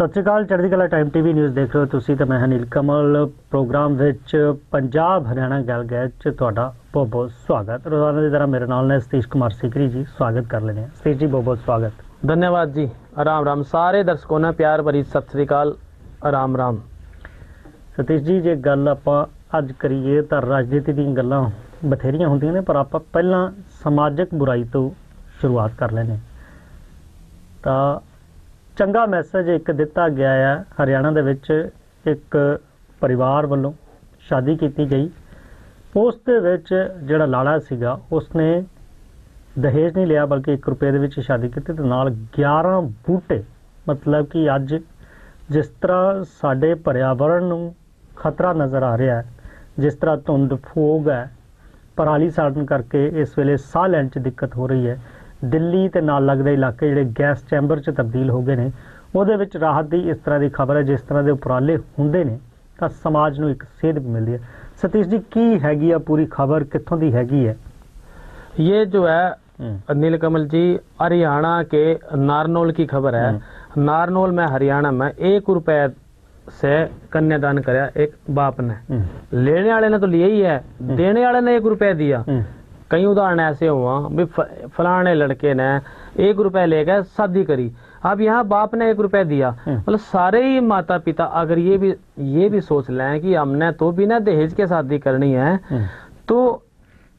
सत श्री अकाल, चढ़दी कला टाइम टीवी न्यूज़ देख रहे हो तुसी ते मैं नील कमल। प्रोग्राम विच पंजाब हरियाणा गैलगैट च तुहाडा बहुत बहुत स्वागत। रोजाना की तरह मेरे नाल ने सतीश कुमार सीकरी जी, स्वागत कर लेने। सतीश जी बहुत बहुत स्वागत। धन्यवाद जी। राम राम सारे दर्शकों ने प्यार भरी सत श्री अकाल, राम राम। सतीश जी जे गल आपां अज करिए तां राजनीति दी गल्लां बथेरियां हुंदियां ने, पर आपां पहलां समाजिक बुराई तो शुरुआत कर लेने। तां चंगा मैसेज एक दिता गया है। हरियाणा दे विच एक परिवार वालों शादी की गई, उस दे विच जिहड़ा लाड़ा सीगा उसने दहेज नहीं लिया बल्कि 1 रुपए दे विच शादी की, ते नाल 11 बूटे। मतलब कि अज जिस तरह साडे पर्यावरण नूं खतरा नज़र आ रहा है, जिस तरह धुंध फोग है, पराली साड़न करके इस वेले साह लैण च दिक्कत हो रही है, दिल्ली ते नाल लगदे इलाके जिहड़े गैस चैंबर च तब्दील हो गए ने, ਉਹਦੇ ਵਿੱਚ राहत की इस तरह की खबर है। जिस तरह के उपराले होंदे ने तां समाज नूं एक सेध भी मिलती है। सतीश जी की हैगी आ पूरी खबर, कित्थों दी हैगी है? ये जो है नीलकमल जी हरियाणा के नारनौल की खबर है। नारनौल में हरियाणा में 1 रुपए से कन्यादान कराया एक बाप ने। लेने वाले ने तो लिया ही है, देने वाले ने 1 रुपया दिया। कई उदाहरण ऐसे हुआ भी फलाने लड़के ने 1 रुपया लेकर शादी करी, अब यहाँ बाप ने 1 रुपया दिया। मतलब सारे ही माता पिता अगर ये भी सोच लें कि हमने तो बिना दहेज के शादी करनी है, तो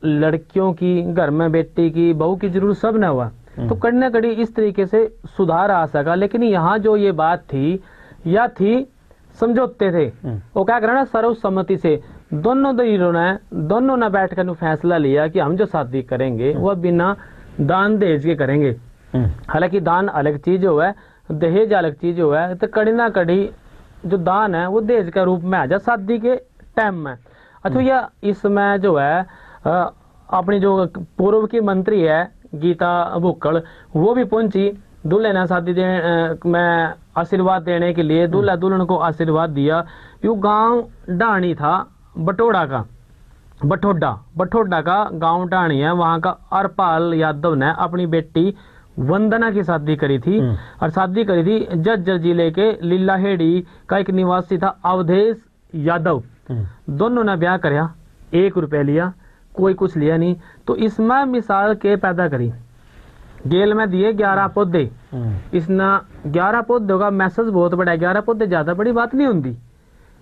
लड़कियों की, घर में बेटी की, बहू की जरूरत सब ने हुआ, तो कड़ी कड़ी इस तरीके से सुधार आ सका। लेकिन यहाँ जो ये बात थी या थी समझौते थे, वो क्या करना सर्वसम्मति से दोनों ने बैठकर फैसला लिया कि हम जो शादी करेंगे वह बिना दान दहेज के करेंगे। हालांकि दान अलग चीज हो है, दहेज अलग चीज हो है, तो कड़ी ना कड़ी जो दान है वो दहेज के रूप में आ जा शादी के टाइम में। अच्छा, यह इसमें जो है अपनी जो पूर्व की मंत्री है गीता भुक्कड़, वो भी पहुंची दूल्हे ने शादी में आशीर्वाद देने के लिए। दूल्हा दुल्हन को आशीर्वाद दिया। यू गांव ढाणी था बटोड़ा का, बठोडा का गांव ढाणी है, वहां का हरपाल यादव ने अपनी बेटी वंदना की शादी करी थी। और शादी करी थी जज्जर जिले के लीलाहेड़ी का एक निवासी था अवधेश यादव। दोनों ने ब्याह करया, 1 रुपया लिया, कोई कुछ लिया नहीं। तो इसमें मिसाल के पैदा करी, गेल में दिए 11 पौधे। इसना 11 पौधों का मैसेज बहुत बड़ा है। 11 पौधे ज्यादा बड़ी बात नहीं होती,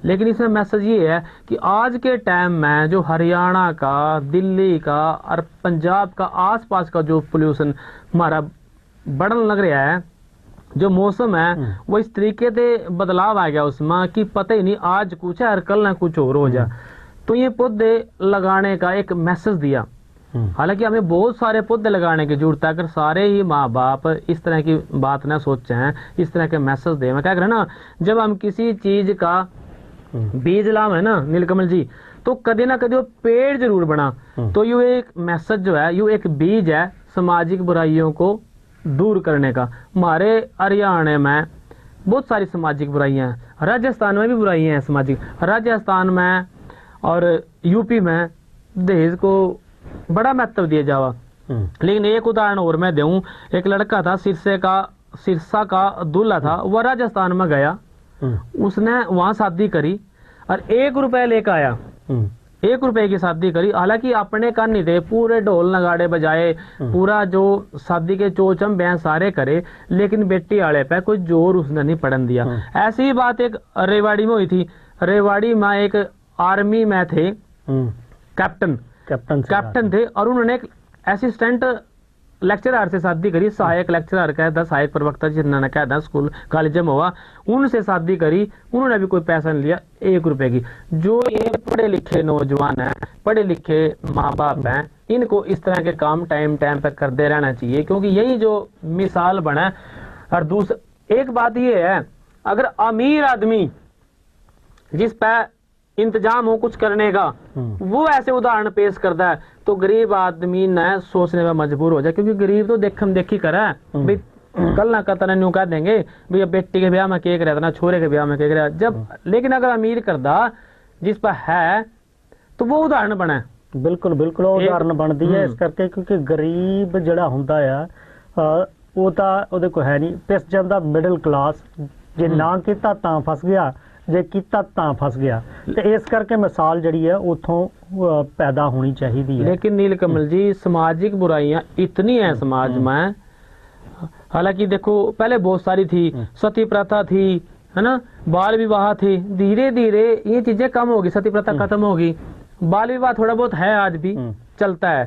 लेकिन इसमें मैसेज ये है कि आज के टाइम में जो हरियाणा का, दिल्ली का और पंजाब का आसपास का जो पोल्यूशन हमारा बढ़ने लग रहा है, जो मौसम है वो इस तरीके से बदलाव आ गया उसमें कि पता ही नहीं आज कुछ है और कल ना कुछ और हो जाए। तो ये पौधे लगाने का एक मैसेज दिया। हालांकि हमें बहुत सारे पौधे लगाने की जरूरत है। अगर सारे ही माँ बाप इस तरह की बात ना सोचे हैं, इस तरह के मैसेज दे, मैं क्या करें ना, जब हम किसी चीज का बीज लाम है ना नीलकमल जी, तो कदे ना कदे वो पेड़ जरूर बना। तो यू एक मैसेज जो है, यू एक बीज है सामाजिक बुराइयों को दूर करने का। हमारे हरियाणा में बहुत सारी सामाजिक बुराइयां हैं, राजस्थान में भी बुराइयां हैं सामाजिक। राजस्थान में और यूपी में दहेज को बड़ा महत्व दिया जावा। लेकिन एक उदाहरण और मैं दूं, एक लड़का था सिरसा का दूल्हा था, वह राजस्थान में गया, उसने वहां शादी करी और 1 रुपया लेकर आया। 1 रुपए की शादी करी। हालांकि अपने कर नहीं थे, पूरे ढोल नगाड़े बजाए, पूरा जो शादी के चोचम बयान सारे करे, लेकिन बेटी वाले पे कोई जोर उसने नहीं पड़न दिया। ऐसी ही बात एक रेवाड़ी में हुई थी। रेवाड़ी में एक आर्मी में थे कैप्टन थे, और उन्होंने एक असिस्टेंट लेक्चरर से शादी करी। सहायक लेक्चरर कहता, सहायक प्रवक्ता जिन्होंने कहता स्कूल कॉलेज में हुआ, उनसे शादी करी। उन्होंने भी कोई पैसा नहीं लिया, 1 रुपए की। जो ये पढ़े लिखे नौजवान हैं, पढ़े लिखे माँ बाप हैं, इनको इस तरह के काम टाइम पर करते रहना चाहिए, क्योंकि यही जो मिसाल बना। और दूसरा एक बात ये है, अगर अमीर आदमी जिस पे इंतजाम हो कुछ करने का, वो ऐसे उदाहरण पेश करता है, तो गरीब आदमी न सोचने में मजबूर हो जाए। क्योंकि गरीब तो देखम देखी करा भाई, कल ना कल न्यू कह देंगे भैया बेटी के ब्याह में केक रहता ना, छोरे के ब्याह में केक रहता जब। लेकिन अगर अमीर करदा जिस पर है, तो वो उदाहरण बना। बिल्कुल बिल्कुल उदाहरण बनती है। इस करके क्योंकि गरीब जड़ा हुंदा है वो ਤਾਂ ਉਹਦੇ ਕੋਲ है नहीं, पिस जाता मिडल क्लास ਜੇ ਨਾ ਕੀਤਾ ਤਾਂ ਫਸ ਗਿਆ, ਜੇ ਕੀਤਾ ਤਾਂ फस गया। तो इस करके मिसाल जड़ी है उतों पैदा होनी चाहिए है। लेकिन नीलकमल जी सामाजिक बुराइयां इतनी हैं समाज में, हालांकि देखो पहले बहुत सारी थी, सती प्रथा थी, है ना, बाल विवाह थी, धीरे धीरे ये चीजें कम होगी, सती प्रथा खत्म होगी, बाल विवाह थोड़ा बहुत है आज भी चलता है,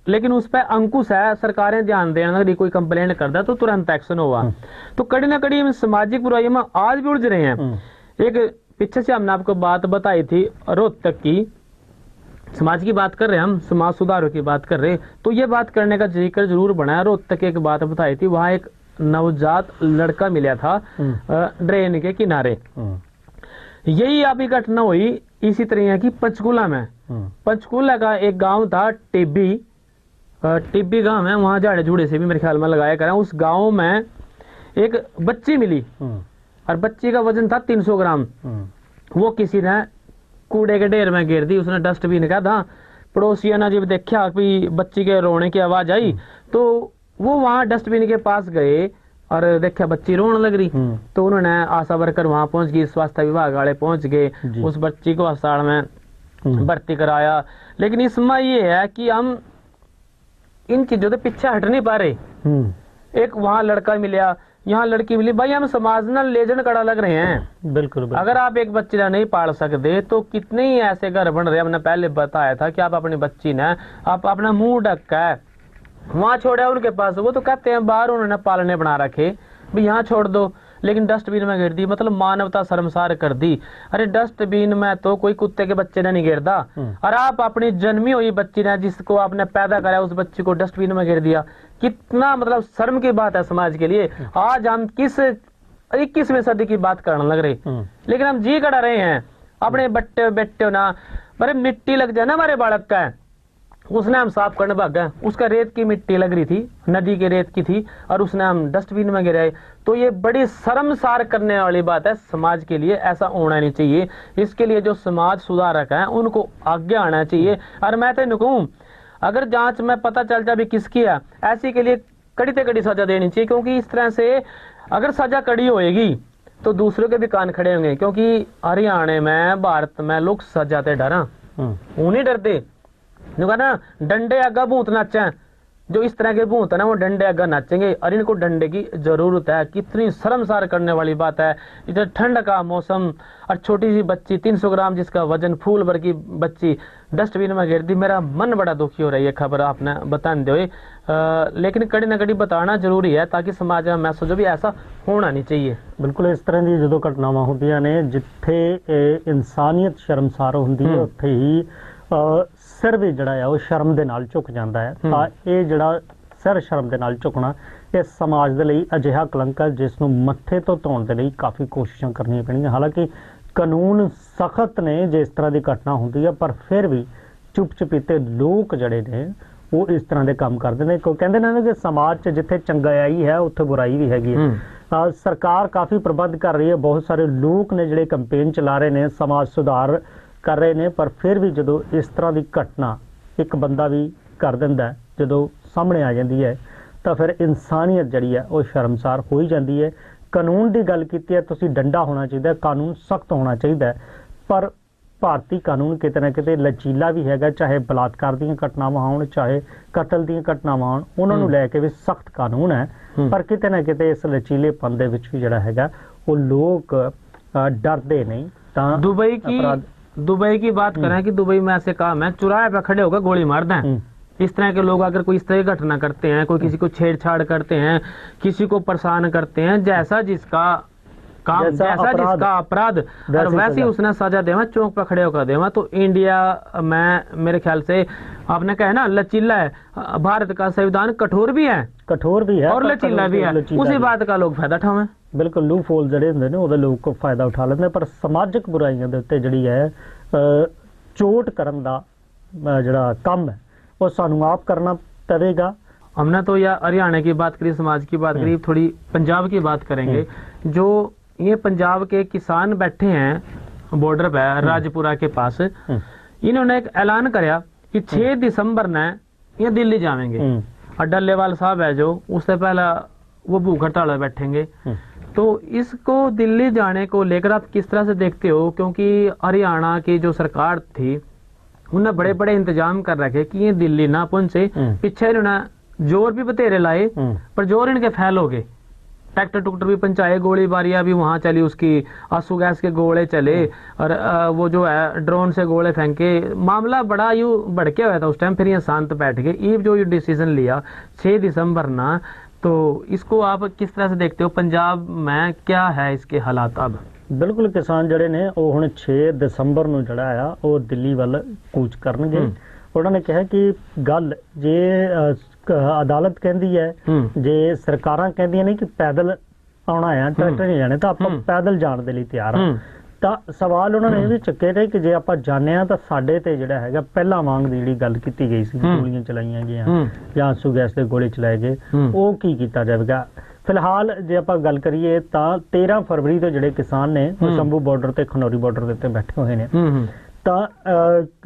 लेकिन उस पर अंकुश है, सरकारें ध्यान दें, अगर कोई कंप्लेंट करता है तो तुरंत एक्शन हुआ। तो कड़ी ना कड़ी सामाजिक बुराइयों में आज भी उलझ रहे हैं। एक पीछे से हमने आपको बात बताई थी रोहतक की, समाज की बात कर रहे हैं हम, समाज सुधारों की बात कर रहे हैं, तो ये बात करने का जिक्र जरूर बना है। रोहतक की एक बात बताई थी, वहां एक नवजात लड़का मिला था ड्रेन के किनारे। यही अभी घटना हुई इसी तरह की पंचकूला में। पंचकूला का एक गांव था टिब्बी गांव है, वहां झाड़े झूड़े से भी मेरे ख्याल में लगाया करें। उस गांव में एक बच्ची मिली और बच्ची का वजन था 300 ग्राम। वो किसी ने कूड़े के ढेर में गिर दी, उसने डस्टबिन का था। पड़ोसियों ने जब देखा कि बच्ची के रोने की आवाज आई तो वो वहां डस्टबिन के पास गए और देखा बच्ची रोने लग रही। तो उन्होंने आशा वर्कर वहां पहुंच गई, स्वास्थ्य विभाग वाले पहुंच गए, उस बच्ची को अस्पताल में भर्ती कराया। लेकिन इसमें ये है कि हम इन चीजों से पीछे हट नहीं पा रहे। एक वहां लड़का मिला, यहाँ लड़की मिली, भाई हम समाज ना लेजन कड़ा लग रहे हैं। बिल्कुल। अगर आप एक बच्ची ना नहीं पाल सकते तो कितने ही ऐसे घर बन रहे हैं। हमने पहले बताया था कि आप अपनी बच्ची ने आप अपना मुंह ढक है वहां छोड़ा उनके पास, वो तो कहते हैं बाहर उन्होंने पालने बना रखे, भाई यहाँ छोड़ दो, लेकिन डस्टबिन में गिर दी, मतलब मानवता शर्मसार कर दी। अरे डस्टबिन में तो कोई कुत्ते के बच्चे ने नहीं गिरता, और आप अपनी जन्मी हुई बच्ची ने जिसको आपने पैदा कराया उस बच्ची को डस्टबिन में गिर दिया। कितना मतलब शर्म की बात है समाज के लिए। आज हम किस 21वीं सदी की बात करने लग रहे, लेकिन हम जी कड़ा रहे हैं अपने बट्टे बेटे ना, अरे मिट्टी लग जाए ना हमारे बालक का, उसने हम साफ करने भाग गए, उसका रेत की मिट्टी लग रही थी, नदी के रेत की थी, और उसने हम डस्टबिन में गिराए। तो ये बड़ी शर्मसार करने वाली बात है समाज के लिए, ऐसा होना नहीं चाहिए। इसके लिए जो समाज सुधारक हैं उनको आगे आना चाहिए। और मैं तो कहूं अगर जांच में पता चल जाए भी किसकी है, ऐसी के लिए कड़ी से कड़ी सजा देनी चाहिए, क्योंकि इस तरह से अगर सजा कड़ी होएगी तो दूसरों के भी कान खड़े होंगे। क्योंकि हरियाणा में भारत में लोग सजा से डरा, वो नहीं डरते ना, डंडे आगा भूत नाचे, जो इस तरह के भूत है ना वो डंडे आगा नाचेंगे, और इनको डंडे की जरूरत है। कितनी शर्मसार करने वाली बात है। इधर ठंड का मौसम और छोटी सी बच्ची 300 ग्राम जिसका वजन, फूल भर की बच्ची डस्टबिन में गिर दी। मेरा मन बड़ा दुखी हो रहा है ये खबर आपने बताने दे, लेकिन कड़ी ना कड़ी बताना जरूरी है ताकि समाज में मैसेज जो भी ऐसा होना नहीं चाहिए। बिल्कुल इस तरह की जो घटनावां होंदियां ने जिथे इंसानियत शर्मसार होंदी है उत्थे ही सिर भी जड़ा है वो शर्म दे नाल झुक जाता है। ਤਾਂ ਇਹ ਜਿਹੜਾ ਸਿਰ ਸ਼ਰਮ ਦੇ ਨਾਲ ਝੁਕਣਾ ਇਹ ਸਮਾਜ ਦੇ ਲਈ ਅਜਿਹਾ ਕਲੰਕ ਹੈ ਜਿਸ ਨੂੰ ਮੱਥੇ ਤੋਂ ਧੋਣ ਦੇ ਲਈ ਕਾਫੀ ਕੋਸ਼ਿਸ਼ਾਂ ਕਰਨੀਆਂ ਪੈਣਗੀਆਂ। ਹਾਲਾਂਕਿ ਕਾਨੂੰਨ ਸਖਤ ਨੇ ਜੇ ਇਸ ਤਰ੍ਹਾਂ ਦੀ ਘਟਨਾ ਹੁੰਦੀ ਹੈ, ਪਰ ਫਿਰ ਵੀ ਚੁੱਪ ਚਪੀਤੇ ਲੋਕ ਜਿਹੜੇ ਨੇ ਉਹ ਇਸ ਤਰ੍ਹਾਂ ਦੇ ਕੰਮ ਕਰਦੇ ਨੇ। ਕੋਈ ਕਹਿੰਦੇ ਨੇ ਕਿ ਸਮਾਜ 'ਚ ਜਿੱਥੇ ਚੰਗਿਆਈ ਹੈ ਉੱਥੇ ਬੁਰਾਈ ਵੀ ਹੈਗੀ ਹੈ। ਸਰਕਾਰ ਕਾਫੀ ਪ੍ਰਬੰਧ ਕਰ ਰਹੀ ਹੈ, ਬਹੁਤ ਸਾਰੇ ਲੋਕ ਨੇ ਜਿਹੜੇ ਕੰਪੇਨ ਚਲਾ ਰਹੇ ਨੇ, ਸਮਾਜ ਸੁਧਾਰ कर रहे ने, पर फिर भी जो इस तरह की घटना एक बंदा भी कर दिंदा है, जो सामने आ जाती है तो फिर इंसानियत जी है वो शर्मसार हो ही जाती है। कानून की गल की है, तुसी डंडा होना चाहिए, कानून सख्त होना चाहिए, पर भारतीय कानून किते ना किते लचीला भी है। चाहे बलात्कार दी घटनावां होण, चाहे कतल दी घटनावां होण, उन्होंने लैके भी सख्त कानून है, पर किते ना किते इस लचीलेपन दे विच भी जिहड़ा हैगा वो लोग डरदे नहीं। तां दुबई की बात करें कि दुबई में ऐसे काम है, चौराहे पे खड़े होकर गोली मार दें। इस तरह के लोग अगर कोई इस तरह की घटना करते हैं, कोई किसी को छेड़छाड़ करते हैं, किसी को परेशान करते हैं, जैसा जिसका काम, जैसा जिसका अपराध, और वैसे उसने सजा देवा, चौक पर खड़े होकर देवा। तो इंडिया में मेरे ख्याल से आपने कहा ना लचीला है, भारत का संविधान कठोर भी है और लचीला भी है, उसी बात का लोग फायदा उठावे। बिल्कुल लू फोल जड़े होंगे ने उहदा लोग को फायदा उठा लेंगे, पर समाजिक बुराइयों के उत्ते जिहड़ी है चोट करन दा जिहड़ा काम है वो सानू आप करना पवेगा। हमने तो या हरियाणा की बात करी, समाज की बात करी, थोड़ी पंजाब की बात करेंगे। जो ये पंजाब के किसान बैठे हैं बॉर्डर पे राजपुरा के पास, इन्होंने एक ऐलान कराया कि 6 दिसंबर ने ये दिल्ली जाएंगे, और डल्लेवाल साहब है जो उससे पहला वो भूख हड़ताल बैठेंगे। तो इसको दिल्ली जाने को लेकर आप किस तरह से देखते हो, क्योंकि हरियाणा की जो सरकार थी उन्होंने बड़े बड़े इंतजाम कर रखे कि ये दिल्ली ना पहुंचे, पीछे इन्होंने जोर भी बतेरे लाए पर जोर इनके फैल हो गए, ट्रैक्टर टुक्टर भी पंचाए, गोलीबारियां भी वहां चली, उसकी आंसू गैस के गोले चले और वो जो है ड्रोन से गोले फेंके, मामला बड़ा यूं भड़के हुआ था उस टाइम। फिर ये शांत बैठ गए, ये जो ये डिसीजन लिया 6 दिसंबर ना, तो इसको आप किस तरह से देखते हो, पंजाब में क्या है इसके हालात अब? बिल्कुल किसान जड़े ने वो हुण 6 ਦਸੰਬਰ ਨੂੰ ਜਿਹੜਾ ਆ ਉਹ ਦਿੱਲੀ ਵੱਲ ਕੂਚ ਕਰਨਗੇ। ਉਹਨਾਂ ਨੇ ਕਿਹਾ ਕਿ ਗੱਲ ਜੇ ਅਦਾਲਤ ਕਹਿੰਦੀ ਹੈ, ਜੇ ਸਰਕਾਰਾਂ ਕਹਿੰਦੀਆਂ ਨੇ ਕਿ ਪੈਦਲ ਆਉਣਾ ਆ, ਟਰੈਕਟਰ ਨਹੀਂ ਜਾਣੇ, ਤਾਂ ਆਪਾਂ ਪੈਦਲ ਜਾਣ ਦੇ ਲਈ ਤਿਆਰ ਆ। ਤਾਂ ਸਵਾਲ ਉਹਨਾਂ ਨੇ ਇਹ ਵੀ ਚੱਕੇ ਨੇ ਕਿ ਜੇ ਆਪਾਂ ਜਾਣੇ ਆ ਤਾਂ ਸਾਡੇ ਤੇ ਜਿਹੜਾ ਹੈਗਾ ਪਹਿਲਾਂ ਵਾਂਗ ਦੀ ਜਿਹੜੀ ਗੱਲ ਕੀਤੀ ਗਈ ਸੀ, ਗੋਲੀਆਂ ਚਲਾਈਆਂ ਗਈਆਂ ਜਾਂ ਆਂਸੂ ਗੈਸ ਦੇ ਗੋਲੇ ਚਲਾਏ ਗਏ, ਉਹ ਕੀ ਕੀਤਾ ਜਾਵੇਗਾ। ਫਿਲਹਾਲ ਜੇ ਆਪਾਂ ਗੱਲ ਕਰੀਏ ਤਾਂ 13 ਫਰਵਰੀ ਤੋਂ ਜਿਹੜੇ ਕਿਸਾਨ ਨੇ ਉਹ ਸ਼ੰਭੂ ਬਾਰਡਰ ਤੇ ਖਨੌਰੀ ਬਾਰਡਰ ਦੇ ਉੱਤੇ ਬੈਠੇ ਹੋਏ ਨੇ। ਤਾਂ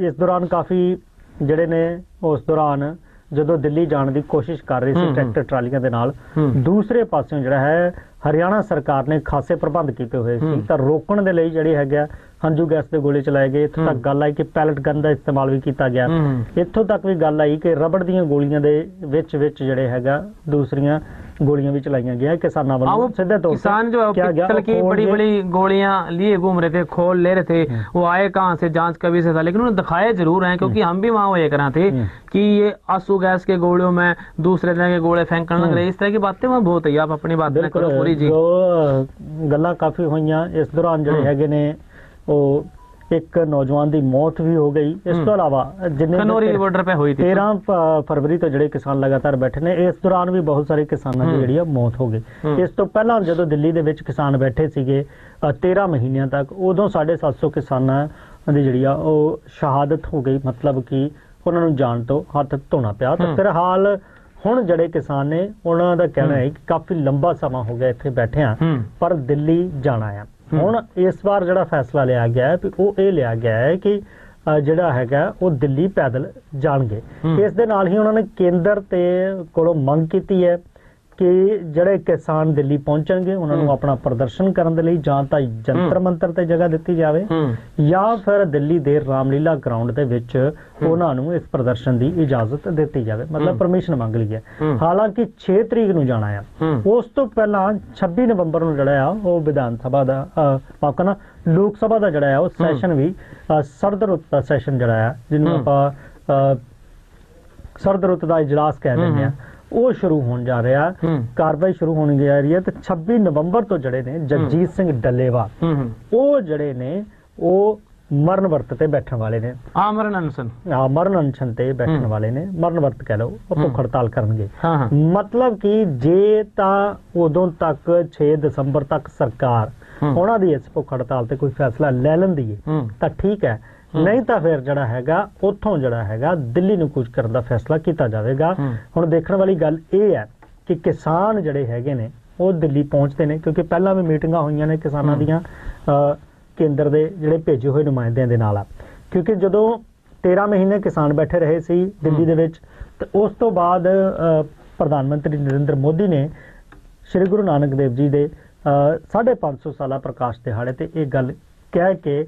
ਇਸ ਦੌਰਾਨ ਕਾਫੀ ਜਿਹੜੇ ਨੇ ਉਸ ਦੌਰਾਨ ਜਦੋਂ ਦਿੱਲੀ ਜਾਣ ਦੀ ਕੋਸ਼ਿਸ਼ ਕਰ ਰਹੀ ਸੀ ਟਰੈਕਟਰ ਟਰਾਲੀਆਂ ਦੇ ਨਾਲ, ਦੂਸਰੇ ਪਾਸਿਓਂ ਜਿਹੜਾ ਹੈ ਹਰਿਆਣਾ ਸਰਕਾਰ ਨੇ ਖਾਸੇ ਪ੍ਰਬੰਧ ਕੀਤੇ ਹੋਏ ਸੀ। ਤਾਂ ਰੋਕਣ ਦੇ ਲਈ ਜਿਹੜੇ ਹੈਗਾ ਹੰਝੂ ਗੈਸ ਦੇ ਗੋਲੇ ਚਲਾਏ ਗਏ, ਇੱਥੋਂ ਤੱਕ ਗੱਲ ਆਈ ਕਿ ਪੈਲਟ ਗਨ ਦਾ ਇਸਤੇਮਾਲ ਵੀ ਕੀਤਾ ਗਿਆ, ਇੱਥੋਂ ਤੱਕ ਵੀ ਗੱਲ ਆਈ ਕਿ ਰਬੜ ਦੀਆਂ ਗੋਲੀਆਂ ਦੇ ਵਿੱਚ ਜਿਹੜੇ ਹੈਗਾ ਦੂਸਰੀਆਂ गोलियां भी चलाई गई हैं किसानों वालों। सीधे तौर किसान जो पिस्टल की बड़ी बड़ी गोलियां लिए घूम रहे थे, खोल ले रहे थे, वो आए कहाँ से, जांच कभी से था, लेकिन उन्होंने दिखाए जरूर हैं, क्योंकि हम भी वहां ये करा थे कि ये आंसू गैस के गोलियों में दूसरे तरह के गोले फेंकने लग रहे, इस तरह की बातें वहां बहुत है। आप अपनी बात करो पूरी जी। गल्लां काफी हुई इस दौरान जो हैगे ने वो एक नौजवान की मौत भी हो गई। इस तो इलावा खनौरी बॉर्डर पे हुई थी 13 फरवरी तो ਜਿਹੜੇ ਕਿਸਾਨ ਲਗਾਤਾਰ ਬੈਠੇ ਨੇ, ਇਸ ਦੌਰਾਨ ਵੀ ਬਹੁਤ ਸਾਰੇ ਕਿਸਾਨਾਂ ਦੀ ਜਿਹੜੀ ਮੌਤ ਹੋ ਗਈ। ਇਸ ਤੋਂ ਪਹਿਲਾਂ ਜਦੋਂ ਦਿੱਲੀ ਦੇ ਵਿੱਚ ਕਿਸਾਨ ਬੈਠੇ ਸੀਗੇ 13 ਮਹੀਨਿਆਂ ਤੱਕ, ਉਦੋਂ 750 ਕਿਸਾਨਾਂ ਦੀ ਜਿਹੜੀ ਆ ਉਹ ਸ਼ਹਾਦਤ ਹੋ ਗਈ, ਮਤਲਬ ਕਿ ਉਹਨਾਂ ਨੂੰ ਜਾਨ ਤੋਂ ਹੱਥ ਧੋਣਾ ਪਿਆ। ਤਾਂ ਫਿਲਹਾਲ ਹੁਣ ਜਿਹੜੇ ਕਿਸਾਨ ਨੇ ਉਹਨਾਂ ਦਾ ਕਹਿਣਾ ਹੈ ਕਿ ਕਾਫੀ ਲੰਬਾ ਸਮਾਂ ਹੋ ਗਿਆ ਇੱਥੇ ਬੈਠੇ ਆ, ਪਰ ਦਿੱਲੀ ਜਾਣਾ ਆ। ਹੁਣ ਇਸ ਵਾਰ ਜਿਹੜਾ ਫੈਸਲਾ ਲਿਆ ਗਿਆ ਹੈ ਉਹ ਇਹ ਲਿਆ ਗਿਆ ਹੈ ਕਿ ਜਿਹੜਾ ਹੈਗਾ ਉਹ ਦਿੱਲੀ ਪੈਦਲ ਜਾਣਗੇ। ਇਸ ਦੇ ਨਾਲ ਹੀ ਉਹਨਾਂ ਨੇ ਕੇਂਦਰ ਤੇ ਕੋਲੋਂ ਮੰਗ ਕੀਤੀ ਹੈ ਕਿ ਜਿਹੜੇ ਕਿਸਾਨ ਦਿੱਲੀ ਪਹੁੰਚਣਗੇ ਉਹਨਾਂ ਨੂੰ ਆਪਣਾ ਪ੍ਰਦਰਸ਼ਨ ਕਰਨ ਦੇ ਲਈ ਜਾਂ ਤਾਂ ਜੰਤਰ ਮੰਤਰ ਤੇ ਜਗ੍ਹਾ ਦਿੱਤੀ ਜਾਵੇ ਜਾਂ ਫਿਰ ਦਿੱਲੀ ਦੇ ਰਾਮਲੀਲਾ ਗਰਾਊਂਡ ਦੇ ਵਿੱਚ ਉਹਨਾਂ ਨੂੰ ਇਸ ਪ੍ਰਦਰਸ਼ਨ ਦੀ ਇਜਾਜ਼ਤ ਦਿੱਤੀ ਜਾਵੇ, ਮਤਲਬ ਪਰਮਿਸ਼ਨ ਮੰਗ ਲਈ ਹੈ। ਹਾਲਾਂਕਿ 6 ਤਰੀਕ ਨੂੰ ਜਾਣਾ ਆ, ਉਸ ਤੋਂ ਪਹਿਲਾਂ 26 ਨਵੰਬਰ ਨੂੰ ਜਿਹੜਾ ਆ ਉਹ ਵਿਧਾਨ ਸਭਾ ਦਾ ਪਾਕਣਾ ਲੋਕ ਸਭਾ ਦਾ ਜਿਹੜਾ ਆ ਉਹ ਸੈਸ਼ਨ ਵੀ ਸਰਦ ਰੁੱਤ ਦਾ ਸੈਸ਼ਨ ਜਿਹੜਾ ਆ ਜਿਹਨੂੰ ਆਪਾਂ ਸਰਦ ਰੁੱਤ ਦਾ ਇਜਲਾਸ ਕਹਿ ਦਿੰਦੇ ਆ ਉਹ ਸ਼ੁਰੂ ਹੋਣ ਜਾ ਰਿਹਾ, ਕਾਰਵਾਈ ਸ਼ੁਰੂ ਹੋਣ ਜਾ ਰਹੀ ਹੈ। ਤੇ 26 ਨਵੰਬਰ ਤੋਂ ਜਿਹੜੇ ਨੇ ਜਗਜੀਤ ਸਿੰਘ ਡੱਲੇਵਾਲ ਉਹ ਜਿਹੜੇ ਨੇ ਉਹ ਮਰਨ ਵਰਤ ਤੇ ਬੈਠਣ ਵਾਲੇ ਨੇ, ਮਰਨ ਅਨਸ਼ਨ ਤੇ ਬੈਠਣ ਵਾਲੇ ਨੇ, ਮਰਨ ਵਰਤ ਕਹਿ ਲਓ, ਉਹ ਭੁੱਖ ਹੜਤਾਲ ਕਰਨਗੇ। ਮਤਲਬ ਕਿ ਜੇ ਤਾਂ ਉਦੋਂ ਤੱਕ 6 ਦਸੰਬਰ ਤੱਕ ਸਰਕਾਰ ਉਹਨਾਂ ਦੀ ਇਸ ਭੁੱਖ ਹੜਤਾਲ ਤੇ ਕੋਈ ਫੈਸਲਾ ਲੈ ਲੈਂਦੀ ਹੈ ਤਾਂ ਠੀਕ ਹੈ, ਨਹੀਂ ਤਾਂ ਫਿਰ ਜਿਹੜਾ ਹੈਗਾ ਉੱਥੋਂ ਜਿਹੜਾ ਹੈਗਾ ਦਿੱਲੀ ਨੂੰ ਕੂਚ ਕਰਨ ਦਾ ਫੈਸਲਾ ਕੀਤਾ ਜਾਵੇਗਾ। ਹੁਣ ਦੇਖਣ ਵਾਲੀ ਗੱਲ ਇਹ ਹੈ ਕਿ ਕਿਸਾਨ ਜਿਹੜੇ ਹੈਗੇ ਨੇ ਉਹ ਦਿੱਲੀ ਪਹੁੰਚਦੇ ਨੇ, ਕਿਉਂਕਿ ਪਹਿਲਾਂ ਵੀ ਮੀਟਿੰਗਾਂ ਹੋਈਆਂ ਨੇ ਕਿਸਾਨਾਂ ਦੀਆਂ ਕੇਂਦਰ ਦੇ ਜਿਹੜੇ ਭੇਜੇ ਹੋਏ ਨੁਮਾਇੰਦਿਆਂ ਦੇ ਨਾਲ ਆ, ਕਿਉਂਕਿ ਜਦੋਂ 13 ਮਹੀਨੇ ਕਿਸਾਨ ਬੈਠੇ ਰਹੇ ਸੀ ਦਿੱਲੀ ਦੇ ਵਿੱਚ ਤੇ ਉਸ ਤੋਂ ਬਾਅਦ ਪ੍ਰਧਾਨ ਮੰਤਰੀ ਨਰਿੰਦਰ ਮੋਦੀ ਨੇ ਸ਼੍ਰੀ ਗੁਰੂ ਨਾਨਕ ਦੇਵ ਜੀ ਦੇ 550 ਸਾਲਾ ਪ੍ਰਕਾਸ਼ ਦਿਹਾੜੇ ਤੇ ਇਹ ਗੱਲ ਕਹਿ ਕੇ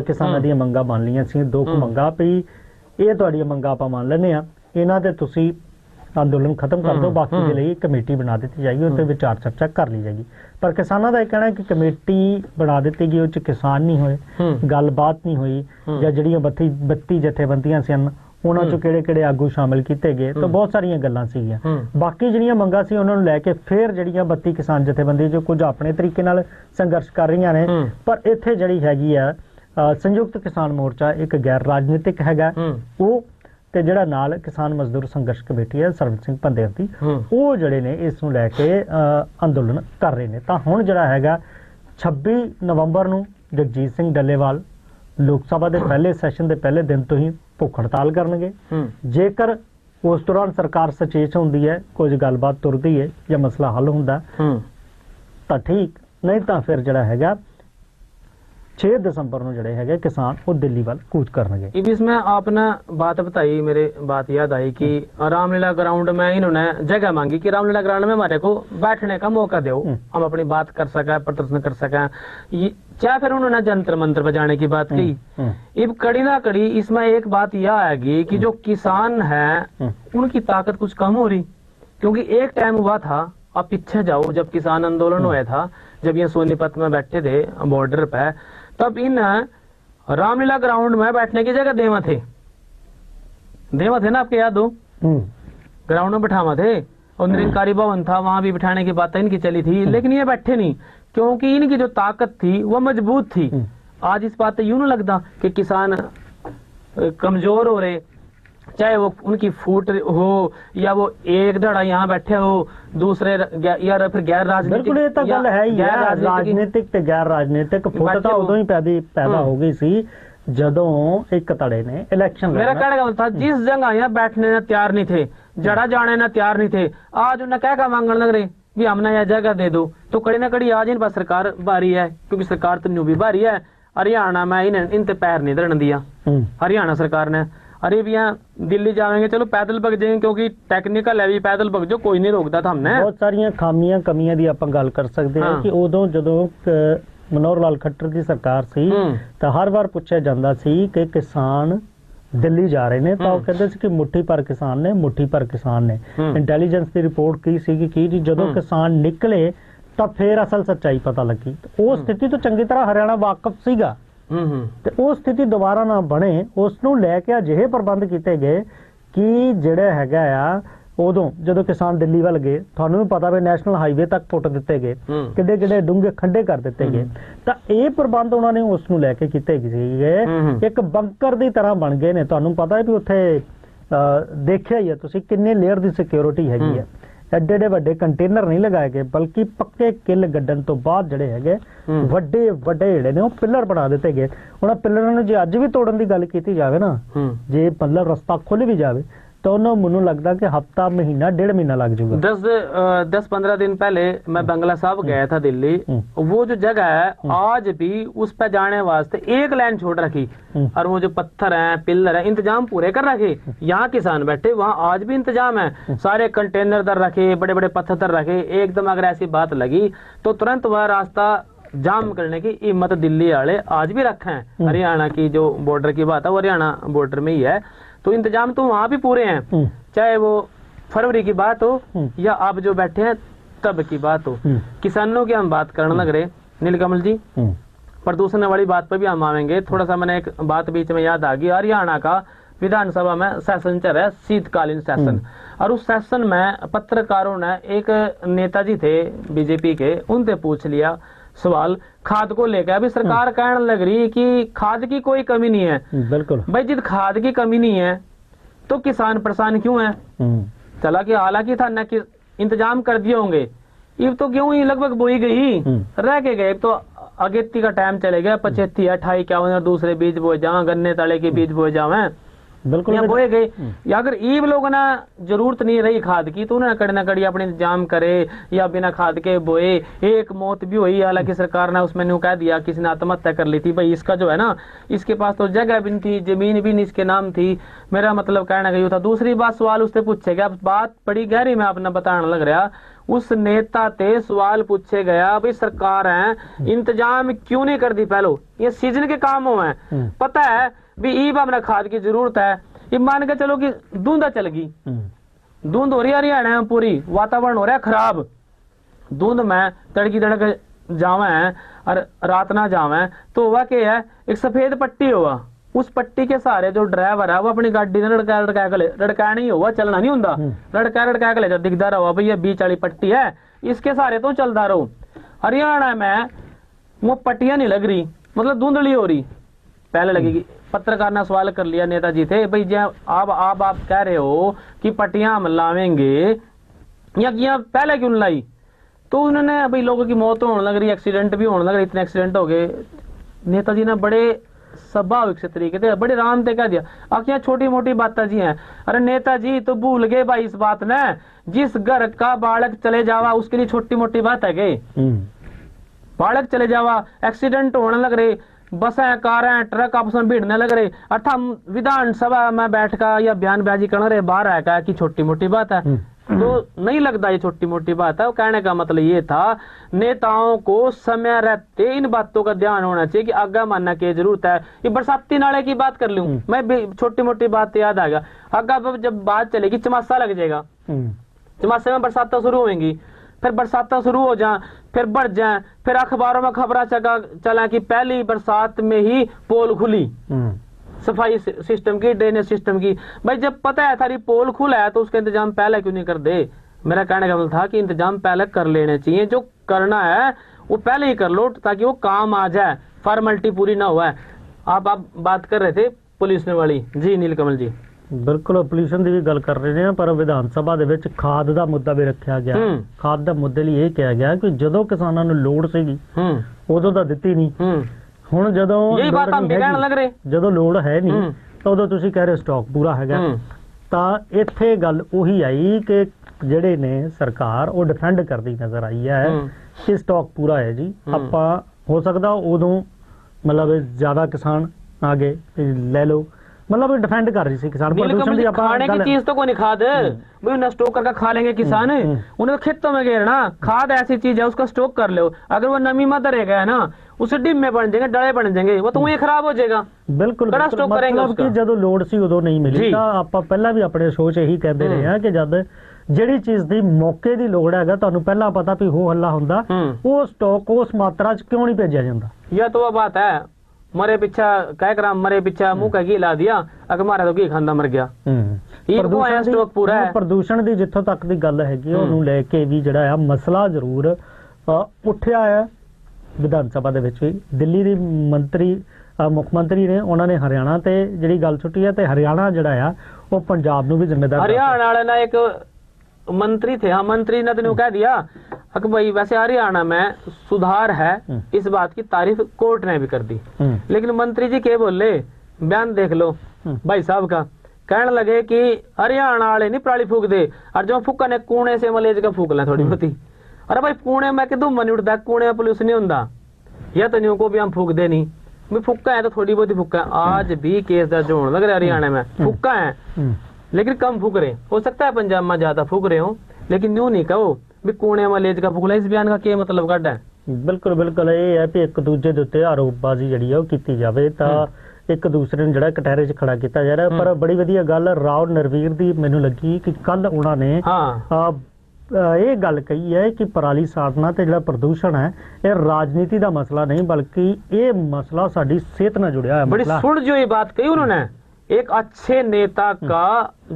ਕਿਸਾਨਾਂ ਦੀਆਂ ਮੰਗਾਂ ਮੰਨ ਲਈਆਂ ਸੀ। 2 ਮੰਗਾਂ ਵੀ ਇਹ ਤੁਹਾਡੀਆਂ ਮੰਗਾਂ ਆਪਾਂ ਮੰਨ ਲੈਂਦੇ ਆ, ਇਹਨਾਂ ਤੇ ਤੁਸੀਂ ਅੰਦੋਲਨ ਖਤਮ ਕਰ ਦਿਓ, ਬਾਕੀ ਦੇ ਲਈ ਕਮੇਟੀ ਬਣਾ ਦਿੱਤੀ ਜਾਏਗੀ, ਉਸ ਤੇ ਵਿਚਾਰ ਚਰਚਾ ਕਰ ਲਈ ਜਾਏਗੀ। ਪਰ ਕਿਸਾਨਾਂ ਦਾ ਇਹ ਕਹਿਣਾ ਕਿ ਕਮੇਟੀ ਬਣਾ ਦਿੱਤੀ ਗਈ, ਉਹ ਚ ਕਿਸਾਨ ਨਹੀਂ ਹੋਏ, ਗੱਲਬਾਤ ਨਹੀਂ ਹੋਈ, ਜਾਂ ਜਿਹੜੀਆਂ 32 ਜਥੇਬੰਦੀਆਂ ਸਨ ਉਹਨਾਂ ਚੋਂ ਕਿਹੜੇ ਆਗੂ ਸ਼ਾਮਿਲ ਕੀਤੇ ਗਏ, ਤਾਂ ਬਹੁਤ ਸਾਰੀਆਂ ਗੱਲਾਂ ਸੀਗੀਆਂ। ਬਾਕੀ ਜਿਹੜੀਆਂ ਮੰਗਾਂ ਸੀ ਉਹਨਾਂ ਨੂੰ ਲੈ ਕੇ ਫਿਰ ਜਿਹੜੀਆਂ 32 ਕਿਸਾਨ ਜਥੇਬੰਦੀਆਂ ਜੋ ਕੁਝ ਆਪਣੇ ਤਰੀਕੇ ਨਾਲ ਸੰਘਰਸ਼ ਕਰ ਰਹੀਆਂ ਨੇ, ਪਰ ਇੱਥੇ ਜਿਹੜੀ ਹੈਗੀ ਆ ਸੰਯੁਕਤ ਕਿਸਾਨ ਮੋਰਚਾ ਇੱਕ ਗੈਰ ਰਾਜਨੀਤਿਕ ਹੈਗਾ ਉਹ, ਤੇ ਜਿਹੜਾ ਨਾਲ ਕਿਸਾਨ ਮਜ਼ਦੂਰ ਸੰਘਰਸ਼ ਕਮੇਟੀ ਹੈ ਸਰਬਜੀਤ ਸਿੰਘ ਪੰਧੇਰ ਦੀ, ਉਹ ਜਿਹੜੇ ਨੇ ਇਸ ਨੂੰ ਲੈ ਕੇ ਅੰਦੋਲਨ ਕਰ ਰਹੇ ਨੇ। ਤਾਂ ਹੁਣ ਜਿਹੜਾ ਹੈਗਾ 26 ਨਵੰਬਰ ਨੂੰ ਜਗਜੀਤ ਸਿੰਘ ਡੱਲੇਵਾਲ ਲੋਕ ਸਭਾ ਦੇ ਪਹਿਲੇ ਸੈਸ਼ਨ ਦੇ ਪਹਿਲੇ ਦਿਨ ਤੋਂ ਹੀ ਭੁੱਖ ਹੜਤਾਲ ਕਰਨਗੇ। ਜੇਕਰ ਉਸ ਦੌਰਾਨ ਸਰਕਾਰ ਸਚੇਤ ਹੁੰਦੀ ਹੈ, ਕੁਝ ਗੱਲਬਾਤ ਤੁਰਦੀ ਹੈ ਜਾਂ ਮਸਲਾ ਹੱਲ ਹੁੰਦਾ ਤਾਂ ਠੀਕ, ਨਹੀਂ ਤਾਂ ਫਿਰ ਜਿਹੜਾ ਹੈਗਾ 6 ਦਸੰਬਰ ਨੂੰ ਜਿਹੜੇ ਹੈਗੇ ਕਿਸਾਨ ਉਹ ਦਿੱਲੀ ਵੱਲ ਕੂਚ ਕਰਨਗੇ। इब इसमें आपने बात बताई, मेरे बात याद आई कि रामलीला ग्राउंड में इन्होंने जगह मांगी कि रामलीला ग्राउंड में हमारे को बैठने का मौका दो, हम अपनी बात कर सकें, प्रदर्शन कर सकें। चाहे फिर उन्होंने जंतर मंत्र बजाने की बात की। अब कड़ी ना कड़ी इसमें एक बात यह आएगी कि जो किसान है उनकी ताकत कुछ कम हो रही, क्योंकि एक टाइम हुआ था, आप पीछे जाओ जब किसान आंदोलन हुआ था, जब ये सोनीपत में बैठे थे बॉर्डर पे, तब इन रामलीला ग्राउंड में बैठने की जगह देवा थे ना, आपके याद हो? ग्राउंड में बैठावा थे और निरंकारी भवन था, वहां भी बैठाने की बात इनकी चली थी, लेकिन ये बैठे नहीं क्योंकि इनकी जो ताकत थी वो मजबूत थी। आज इस बात यूं नहीं लगता कि किसान कमजोर हो रहे, चाहे वो उनकी फूट हो या वो एक धड़ा यहाँ बैठे हो, दूसरे या फिर गैर राजनीतिक। बिल्कुल ये तो गल है ही है, राजनीतिक ते गैर राजनीतिक फुट तो उदों ही पैदा हो गई सी जदों एक धड़े ने इलेक्शन। मेरा कहने का मतलब था जिस जगह यहाँ बैठने ने तैयार नहीं थे, जड़ा जाने ने तैयार नहीं थे, आज उन्हें क्या मांगने लग रहे भी हमने यह जगह दे दो। तो कड़ी ना कड़ी आज इन पर सरकार भारी है, क्योंकि सरकार तो न्यू भी भारी है। हरियाणा में इन ते पैर नहीं धरन दिया हरियाणा सरकार ने। अरे भी यहाँ दिल्ली जाएंगे, चलो पैदल भग जाएंगे, क्योंकि टेक्निकल है भी, पैदल भग जो कोई नहीं रोकता था हमने। बहुत सारिया खामियां कमियां दी आपां गल कर सकते हैं कि उदों जदों मनोहर लाल खट्टर की सरकार सी तो हर बार पूछा जाता सी कि किसान दिल्ली जा रहे ने, तो कहते सी कि मुट्ठी भर किसान ने, मुट्ठी भर किसान ने। इंटैलीजेंस की रिपोर्ट की सी कि जदों किसान निकले तब फिर असल सच्चाई पता लगी। वो स्थिति तो चंगी तरह हरियाणा वाकफ सीगा ਤੇ ਉਹ ਸਥਿਤੀ ਦੁਬਾਰਾ ਨਾ ਬਣੇ, ਉਸ ਨੂੰ ਲੈ ਕੇ ਅਜਿਹੇ ਪ੍ਰਬੰਧ ਕੀਤੇ ਗਏ ਕਿ ਜਿਹੜਾ ਹੈਗਾ ਆ ਉਦੋਂ ਜਦੋਂ ਕਿਸਾਨ ਦਿੱਲੀ ਵੱਲ ਗਏ, ਤੁਹਾਨੂੰ ਵੀ ਪਤਾ ਵੀ ਨੈਸ਼ਨਲ ਹਾਈਵੇ ਤੱਕ ਪੁੱਟ ਦਿੱਤੇ ਗਏ, ਕਿੱਡੇ ਕਿੱਡੇ ਡੂੰਘੇ ਖੱਡੇ ਕਰ ਦਿੱਤੇ ਗਏ। ਤਾਂ ਇਹ ਪ੍ਰਬੰਧ ਉਹਨਾਂ ਨੇ ਉਸ ਨੂੰ ਲੈ ਕੇ ਕੀਤੇ ਸੀਗੇ, ਇੱਕ ਬੰਕਰ ਦੀ ਤਰ੍ਹਾਂ ਬਣ ਗਏ ਨੇ। ਤੁਹਾਨੂੰ ਪਤਾ ਹੈ ਵੀ ਉੱਥੇ ਦੇਖਿਆ ਹੀ ਹੈ ਤੁਸੀਂ ਕਿੰਨੇ ਲੇਅਰ ਦੀ ਸਿਕਿਉਰਿਟੀ ਹੈਗੀ ਹੈ। ਐਡੇ ਐਡੇ ਵੱਡੇ ਕੰਟੇਨਰ ਨਹੀਂ ਲਗਾਏ ਗਏ, ਬਲਕਿ ਪੱਕੇ ਕਿੱਲ ਗੱਡਣ ਤੋਂ ਬਾਅਦ ਜਿਹੜੇ ਹੈਗੇ ਵੱਡੇ ਵੱਡੇ ਜਿਹੜੇ ਨੇ ਉਹ ਪਿੱਲਰ ਬਣਾ ਦਿੱਤੇ ਗਏ। ਉਹਨਾਂ ਪਿੱਲਰਾਂ ਨੂੰ ਜੇ ਅੱਜ ਵੀ ਤੋੜਨ ਦੀ ਗੱਲ ਕੀਤੀ ਜਾਵੇ ਨਾ, ਜੇ ਮਤਲਬ ਰਸਤਾ ਖੁੱਲ ਵੀ ਜਾਵੇ तो मुझे लगता कि हफ्ता महीना 1.5 महीना लग जाएगा। 10-15 दिन पहले मैं बंगला साहब गया था दिल्ली। वो जो जगह है आज भी उस पर जाने वास्ते एक लाइन छोड़ रखी, और वो जो पत्थर है, पिलर है, इंतजाम पूरे कर रखे। यहाँ किसान बैठे, वहाँ आज भी इंतजाम है, सारे कंटेनर दर रखे, बड़े बड़े पत्थर दर रखे। एकदम अगर ऐसी बात लगी तो तुरंत वह रास्ता जाम करने की हिम्मत दिल्ली वाले आज भी रखे हैं। हरियाणा की जो बॉर्डर की बात है, वो हरियाणा बॉर्डर में ही है, तो इंतजाम तो वहां भी पूरे हैं। चाहे वो फरवरी की बात हो या आप जो बैठे हैं तब की बात हो। किसानों की हम बात करने लग रहे नीलकमल जी, प्रदूषण वाली बात पर भी हम आवेंगे। थोड़ा सा मैंने एक बात बीच में याद आ गई, हरियाणा का विधानसभा में सेशन चल रहा है, शीतकालीन सेशन, और उस सेशन में पत्रकारों ने एक नेताजी थे बीजेपी के, उनसे पूछ लिया सवाल खाद को लेकर। अभी सरकार कहने लग रही कि खाद की कोई कमी नहीं है। बिल्कुल भाई, जिस खाद की कमी नहीं है तो किसान परेशान क्यों है? चला कि हालांकि था न कि इंतजाम कर दिए होंगे, ये तो क्यों ही लगभग बोई गई, रह के गए। तो अगेती का टाइम चले गया, 85, 28, 51 दूसरे बीज बोए जाओ, गन्ने तले के बीज बोए जाओ, बिल्कुल बोए गए। या अगर ईब लोगों ने जरूरत नहीं रही खाद की तो उन्हें कड़ी ना कड़ी अपने इंतजाम करे या बिना खाद के बोए। एक मौत भी हुई, हालांकि सरकार ने उसमें न्यू कह दिया किसी ने आत्महत्या कर ली थी। भाई इसका जो है ना, इसके पास तो जगह भी नहीं थी, जमीन भी नहीं इसके नाम थी। मेरा मतलब कहना गई था। दूसरी बात सवाल उससे पूछे गया, बात बड़ी गहरी में आपने बताने लग रहा, उस नेता ते सवाल पूछे गया, भाई सरकार है इंतजाम क्यों नहीं कर दी? पहलो ये सीजन के कामों में पता है भी ईब हमने खाद की जरूरत है। ये मान के चलो कि धुंधा चल गई, धुंध हो रही है हरियाणा में पूरी, वातावरण हो रहा है खराब, धुंध में तड़की तड़क जावे और रात ना जावे, तो हुआ क्या है, एक सफेद पट्टी हुआ, उस पट्टी के सहारे जो ड्राइवर है वो अपनी गाड़ी ने लड़का नहीं हुआ, चलना नहीं होता, लड़का के ले जा दिखदा रहा भाई ये 20 वाली पट्टी है, इसके सहारे तो चलता रहो। हरियाणा में वो पट्टियां नहीं लग रही, मतलब धुंधली हो रही, पहले लगेगी। पत्रकार ने सवाल कर लिया, नेताजी थे, भाई जब आप कह रहे हो कि पट्टियां हम लावेंगे या पहले क्यों लाई? तो उन्होंने भाई लोगों की मौत होने लग रही, एक्सीडेंट भी होने लग रही, इतने एक्सीडेंट हो गए। नेताजी ने बड़े स्वाभाविक से तरीके से बड़े आराम से कह दिया, आखियां छोटी मोटी बातें जी हैं। अरे नेताजी तो भूल गए भाई इस बात ने, जिस घर का बालक चले जावा उसके लिए छोटी मोटी बात है गए, बालक चले जावा, एक्सीडेंट होने लग रहे, बसें कारें ट्रक आपस में भिड़ने लग रहे, अर्थात हम विधानसभा में बैठ कर या बयानबाजी कर रहे बाहर आया कि छोटी मोटी बात है, तो नहीं लगता ये छोटी मोटी बात है। वो कहने का मतलब ये था नेताओं को समय रहते इन बातों का ध्यान होना चाहिए कि आगे मानना की जरूरत है। ये बरसाती नाले की बात कर लूं मैं भी, छोटी मोटी बात याद आ गया, आगे जब बात चलेगी चमासा लग जाएगा, चमासे में बरसात शुरू होंगी, फिर बरसात शुरू हो जाए, फिर बढ़ जाए, फिर अखबारों में खबर चला कि पहली बरसात में ही पोल खुली, सफाई सिस्टम की, ड्रेनेज सिस्टम की। भाई जब पता है थारी पोल खुला है तो उसका इंतजाम पहले क्यों नहीं कर दे? मेरा कहने का मतलब था कि इंतजाम पहले कर लेने चाहिए, जो करना है वो पहले ही कर लो ताकि वो काम आ जाए, फॉर्मेलिटी पूरी ना हुआ है। आप बात कर रहे थे पोल्यूशन वाली, जी नीलकमल जी। बिल्कुल पोल्यूशन की भी गल कर रहे हैं, पर विधान सभा ਦੇ ਵਿੱਚ ਖਾਦ ਦਾ ਮੁੱਦਾ ਵੀ ਰੱਖਿਆ ਗਿਆ। ਖਾਦ ਦਾ ਮੁੱਦੇ ਲਈ ਇਹ ਕਿਹਾ ਗਿਆ ਕਿ ਜਦੋਂ ਕਿਸਾਨਾਂ ਨੂੰ ਲੋੜ ਸੀਗੀ ਉਦੋਂ ਤਾਂ ਦਿੱਤੀ ਨਹੀਂ, ਹੁਣ ਜਦੋਂ यही बात हम भी कहने लग रहे, ਜਦੋਂ ਲੋੜ ਹੈ ਨਹੀਂ ਤਾਂ ਉਦੋਂ ਤੁਸੀਂ ਕਹਿ ਰਹੇ ਸਟਾਕ ਪੂਰਾ ਹੈਗਾ। ਤਾਂ ਇੱਥੇ ਗੱਲ ਉਹੀ ਆਈ ਕਿ ਜਿਹੜੇ ਨੇ ਸਰਕਾਰ ਉਹ ਡਿਫੈਂਡ ਕਰਦੀ ਨਜ਼ਰ ਆਈ ਹੈ ਕਿ ਸਟਾਕ ਪੂਰਾ ਹੈ ਜੀ, ਆਪਾਂ ਹੋ ਸਕਦਾ ਉਦੋਂ ਮਤਲਬ ਜ਼ਿਆਦਾ ਕਿਸਾਨ ਆ ਗਏ ਲੈ ਲਓ, मतलब डिफेंड कर रही थी किसान। खाने की चीज तो कोई नहीं, खाद भाई उन्हें स्टॉक करके खा लेंगे किसान, उन्हें खेतों में घेरना। खाद ऐसी चीज है उसका स्टॉक कर लो, अगर वो नमी मत रहेगा है ना उसे डिब में बन जाएंगे, डले बन जाएंगे, वो तो वही खराब हो जाएगा। बिल्कुल मतलब कि ਜਦੋਂ ਲੋੜ ਸੀ ਉਦੋਂ ਨਹੀਂ ਮਿਲੀ ਤਾਂ ਆਪਾਂ ਪਹਿਲਾਂ ਵੀ ਆਪਣੇ ਸੋਚ ਇਹੀ ਕਹਿੰਦੇ ਰਹੇ ਹਾਂ ਕਿ ਜਦ ਜਿਹੜੀ ਚੀਜ਼ ਦੀ ਮੌਕੇ ਦੀ ਲੋੜ ਹੈਗਾ ਤੁਹਾਨੂੰ ਪਹਿਲਾਂ ਪਤਾ ਵੀ ਹੋ ਹੱਲਾ ਹੁੰਦਾ, ਉਹ ਸਟਾਕ ਉਸ ਮਾਤਰਾ 'ਚ ਕਿਉਂ ਨਹੀਂ ਭੇਜਿਆ ਜਾਂਦਾ? यह तो वो बात है, मरे पिछा कह कर मरे पिछा मुंह का घी ला दिया, अगर मारा तो घी खांदा मर ਗਿਆ। स्टॉक पूरा है। ਪ੍ਰਦੂਸ਼ਣ ਦੀ ਜਿੱਥੋਂ ਤੱਕ ਦੀ ਗੱਲ ਹੈਗੀ ਉਹਨੂੰ ਲੈ ਕੇ ਵੀ ਜਿਹੜਾ ਆ ਮਸਲਾ ਜ਼ਰੂਰ ਉੱਠਿਆ ਹੈ ਵਿਧਾਨ ਸਭਾ ਦੇ ਵਿੱਚ ਵੀ। ਦਿੱਲੀ ਦੀ ਮੁੱਖ ਮੰਤਰੀ ਨੇ ਉਹਨਾਂ ਨੇ ਹਰਿਆਣਾ ਤੇ ਜਿਹੜੀ ਗੱਲ ਛੁੱਟੀ ਹੈ ਤੇ ਹਰਿਆਣਾ ਜਿਹੜਾ ਆ ਉਹ ਪੰਜਾਬ ਨੂੰ ਵੀ ਜ਼ਿੰਮੇਦਾਰ हरियाणा वाले ना एक मंत्री थे, हाँ मंत्री ने तो कह दिया कि भाई वैसे हरियाणा में सुधार है, इस बात की तारीफ कोर्ट ने भी कर दी। लेकिन मंत्री जी क्या बोले, बयान देख लो भाई साहब का, कहने लगे कि हरियाणा वाले नहीं पराली फूक दे, और जो फूका ने कूने से मलेज का फूक लें थोड़ी बहुती। अरे भाई कूने में कि धुआं नहीं उठता, कूने में पुलिस नहीं होता, या तो न्यू को भी हम फूक दे नहीं, भाई फूका है तो थोड़ी बहुत ही फूका है। आज भी केस दर्ज होने लग रहे हरियाणा में, फूका है लेकिन कम फूक रहे, हो सकता है पंजाब में ज्यादा फूक रहे हो, लेकिन न्यू नहीं कहो भी कूने मलेज का फूकला। इस बयान का क्या मतलब ਕੱਢ ਹੈ? ਬਿਲਕੁਲ ਬਿਲਕੁਲ ਇਹ ਹੈ ਵੀ ਇੱਕ ਦੂਜੇ ਦੇ ਉੱਤੇ ਆਰੋਪਬਾਜ਼ੀ ਜਿਹੜੀ ਆ ਉਹ ਕੀਤੀ ਜਾਵੇ ਤਾਂ ਇੱਕ ਦੂਸਰੇ ਨੂੰ ਜਿਹੜਾ ਕਟਹਿਰੇ 'ਚ ਖੜਾ ਕੀਤਾ ਜਾ ਰਿਹਾ। ਪਰ ਬੜੀ ਵਧੀਆ ਗੱਲ ਰਾਓ ਨਰਵੀਰ ਦੀ ਮੈਨੂੰ ਲੱਗੀ ਕਿ ਕੱਲ ਉਹਨਾਂ ਨੇ ਇਹ ਗੱਲ ਕਹੀ ਹੈ ਕਿ ਪਰਾਲੀ ਸਾੜਨਾ ਤੇ ਜਿਹੜਾ ਪ੍ਰਦੂਸ਼ਣ ਹੈ ਇਹ ਰਾਜਨੀਤੀ ਦਾ ਮਸਲਾ ਨਹੀਂ ਬਲਕਿ ਇਹ ਮਸਲਾ ਸਾਡੀ ਸਿਹਤ ਨਾਲ ਜੁੜਿਆ ਹੋਇਆ ਮਸਲਾ। बड़ी सुन जो ये बात कही उन्होंने, एक अच्छे नेता का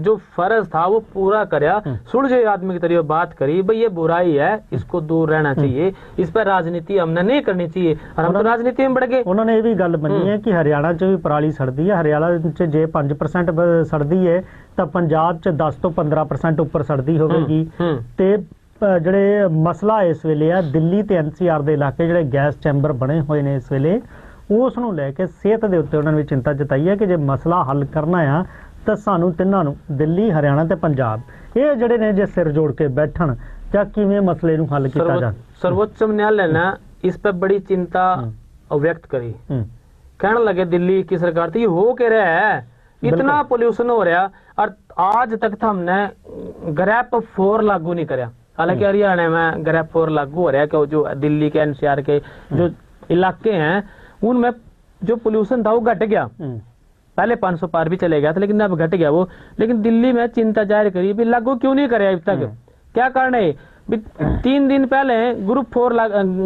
जो फर्ज था वो पूरा करया, सुन जो आदमी की तरह बात करी, भाई ये बुराई है, इसको दूर रहना चाहिए, इस पर राजनीति हमने नहीं करनी चाहिए, और हम तो राजनीति में बढ़ गए। उन्होंने ये भी गल मनी है कि हरियाणा च भी पराली सड़दी है, हरियाणा च जे 5% सड़दी है तो पंजाब च 10 ਤੋਂ 15% ਉੱਪਰ ਸੜਦੀ ਹੋਵੇਗੀ। ਤੇ ਜਿਹੜੇ ਮਸਲਾ ਇਸ ਵੇਲੇ ਆ ਦਿੱਲੀ ਤੇ ਐਨਸੀਆਰ ਦੇ ਇਲਾਕੇ ਜਿਹੜੇ ਗੈਸ ਚੈਂਬਰ ਬਣੇ ਹੋਏ ਨੇ ਇਸ ਵੇਲੇ, ਉਸ ਨੂੰ ਲੈ ਕੇ ਸਿਹਤ ਦੇ ਉੱਤੇ ਉਹਨਾਂ ਨੇ ਚਿੰਤਾ ਜਤਾਈ ਹੈ ਕਿ ਜੇ ਮਸਲਾ ਹੱਲ ਕਰਨਾ ਆ ਤਾਂ ਸਾਨੂੰ ਤਿੰਨਾਂ ਨੂੰ ਦਿੱਲੀ, ਹਰਿਆਣਾ ਤੇ ਪੰਜਾਬ ਇਹ ਜਿਹੜੇ ਨੇ ਜੇ ਸਿਰ ਜੋੜ ਕੇ ਬੈਠਣ ਜਾਂ ਕਿਵੇਂ ਮਸਲੇ ਨੂੰ ਹੱਲ ਕੀਤਾ ਜਾਏ। सर्वोच्च न्यायालय ने इस पर बड़ी चिंता व्यक्त करी, कहने लगे दिल्ली की सरकार थी हो के रहा है, इतना पोल्यूशन हो रहा और आज तक तो हमने ग्रैप 4 लागू नहीं कराया। हालांकि हरियाणा में ग्रैप 4 लागू हो रहा है कि जो दिल्ली के एनसीआर के जो इलाके हैं उनमें जो पोल्यूशन था वो घट गया, पहले 500 पार भी चले गया था लेकिन अब घट गया वो। लेकिन दिल्ली में चिंता जाहिर करी भी लागू क्यों नहीं करे अब तक, क्या कारण है? 3 दिन पहले